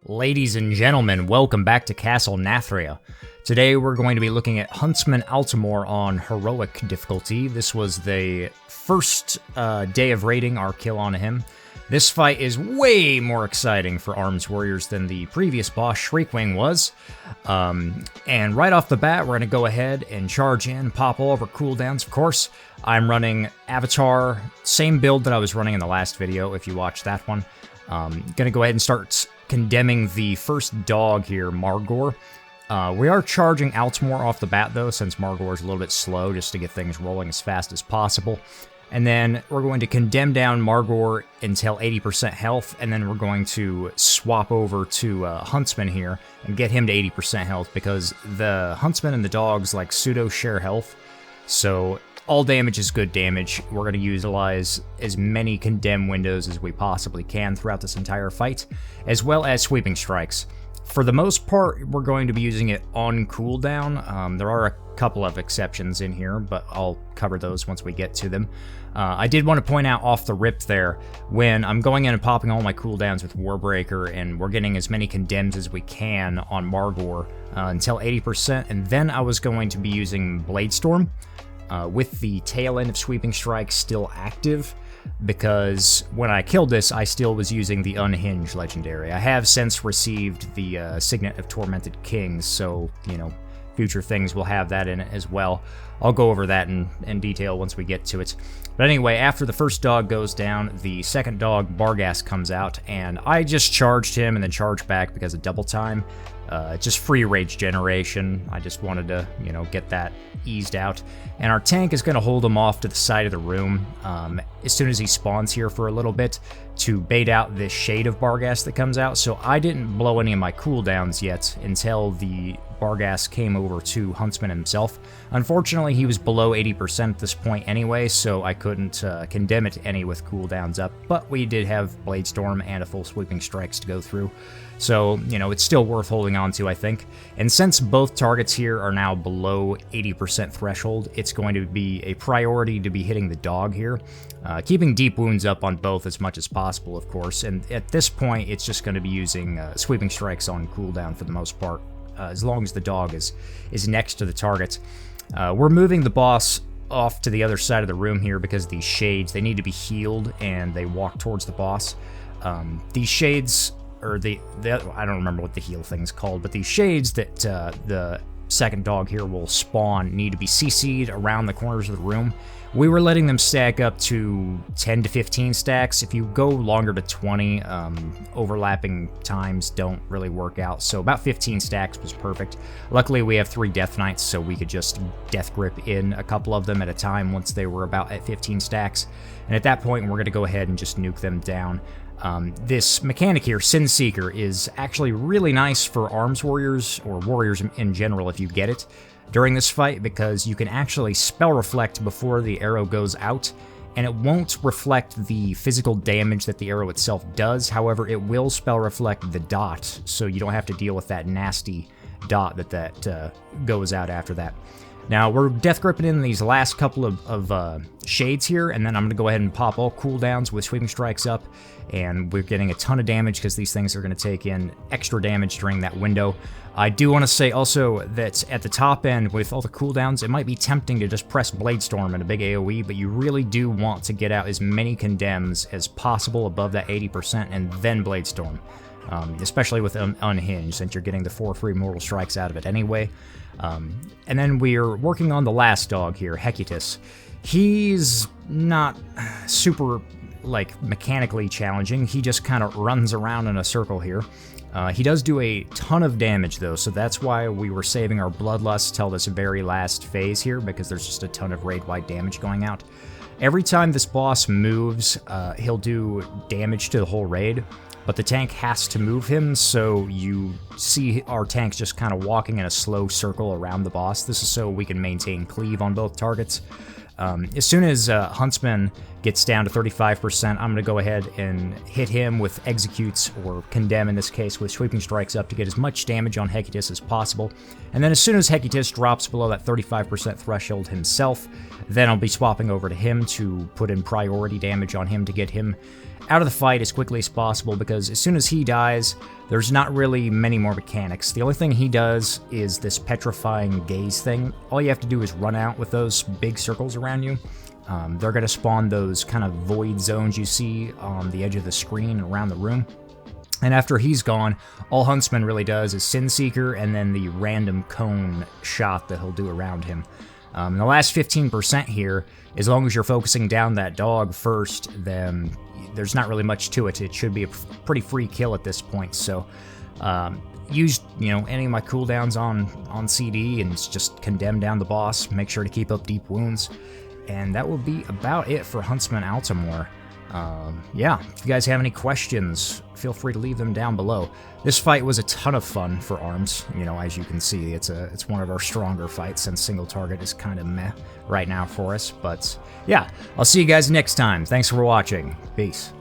Ladies and gentlemen, welcome back to Castle Nathria. Today we're going to be looking at Huntsman Altimor on Heroic difficulty. This was the first day of raiding our kill on him. This fight is way more exciting for Arms Warriors than the previous boss, Shriekwing, was. And right off the bat, we're going to go ahead and charge in, pop all of our cooldowns, of course. I'm running Avatar, same build that I was running in the last video, if you watched that one. Gonna go ahead and start condemning the first dog here, Margor. We are charging Altimor off the bat, though, since Margor is a little bit slow, just to get things rolling as fast as possible. And then we're going to condemn down Margor until 80% health, and then we're going to swap over to Huntsman here and get him to 80% health, because the Huntsman and the dogs like pseudo-share health, so all damage is good damage. We're going to utilize as many condemn windows as we possibly can throughout this entire fight, as well as sweeping strikes. For the most part, we're going to be using it on cooldown. There are a couple of exceptions in here, but I'll cover those once we get to them. I did want to point out off the rip there, when I'm going in and popping all my cooldowns with Warbreaker, and we're getting as many condemns as we can on Margor until 80%, and then I was going to be using Bladestorm with the tail end of Sweeping Strike still active, because when I killed this, I still was using the Unhinged legendary. I have since received the Signet of Tormented Kings, so, you know, future things will have that in it as well. I'll go over that in detail once we get to it. But anyway, after the first dog goes down, the second dog, Barghast, comes out, and I just charged him and then charged back because of double time. Just free rage generation. I just wanted to, you know, get that eased out. And our tank is going to hold him off to the side of the room as soon as he spawns here for a little bit to bait out this shade of Barghast that comes out. So I didn't blow any of my cooldowns yet until the Barghast came over to Huntsman himself. Unfortunately, he was below 80% at this point anyway, so I couldn't condemn it any with cooldowns up, but we did have Bladestorm and a full Sweeping Strikes to go through. So, you know, it's still worth holding on to, I think. And since both targets here are now below 80% threshold, it's going to be a priority to be hitting the dog here. Keeping deep wounds up on both as much as possible, of course, and at this point, it's just going to be using Sweeping Strikes on cooldown for the most part, as long as the dog is next to the target. We're moving the boss off to the other side of the room here because these shades, they need to be healed and they walk towards the boss. These shades, or I don't remember what the heal thing's called, but these shades that the second dog here will spawn need to be CC'd around the corners of the room. We were letting them stack up to 10 to 15 stacks. If you go longer to 20, overlapping times don't really work out, so about 15 stacks was perfect. Luckily, we have 3 Death Knights, so we could just Death Grip in a couple of them at a time once they were about at 15 stacks. And at that point, we're going to go ahead and just nuke them down. This mechanic here, Sin Seeker, is actually really nice for Arms Warriors, or Warriors in general if you get it, during this fight, because you can actually spell reflect before the arrow goes out, and it won't reflect the physical damage that the arrow itself does. However, it will spell reflect the dot, so you don't have to deal with that nasty dot that goes out after that. Now, we're Death Gripping in these last couple of shades here, and then I'm going to go ahead and pop all cooldowns with Sweeping Strikes up, and we're getting a ton of damage because these things are going to take in extra damage during that window. I do want to say also that at the top end, with all the cooldowns, it might be tempting to just press Bladestorm in a big AoE, but you really do want to get out as many condemns as possible above that 80% and then Bladestorm. Especially with Unhinged, since you're getting the 4 free mortal strikes out of it anyway. And then we're working on the last dog here, Hecutus. He's not super, like, mechanically challenging. He just kind of runs around in a circle here. He does do a ton of damage, though, so that's why we were saving our Bloodlust till this very last phase here, because there's just a ton of raid-wide damage going out. Every time this boss moves, he'll do damage to the whole raid, but the tank has to move him, so you see our tanks just kind of walking in a slow circle around the boss. This is so we can maintain cleave on both targets. As soon as Huntsman gets down to 35%, I'm going to go ahead and hit him with Executes, or Condemn in this case, with Sweeping Strikes up to get as much damage on Hecutus as possible. And then as soon as Hecutus drops below that 35% threshold himself, then I'll be swapping over to him to put in priority damage on him to get him out of the fight as quickly as possible, because as soon as he dies, there's not really many more mechanics. The only thing he does is this petrifying gaze thing. All you have to do is run out with those big circles around you. They're going to spawn those kind of void zones you see on the edge of the screen around the room. And after he's gone, all Huntsman really does is Sin Seeker and then the random cone shot that he'll do around him. The last 15% here, as long as you're focusing down that dog first, then there's not really much to it. It should be a pretty free kill at this point. So use, any of my cooldowns on CD and just condemn down the boss. Make sure to keep up deep wounds. And that will be about it for Huntsman Altimor. Yeah, if you guys have any questions, feel free to leave them down below. This fight was a ton of fun for arms. As you can see, it's one of our stronger fights, since single target is kind of meh right now for us. But yeah, I'll see you guys next time. Thanks for watching. Peace.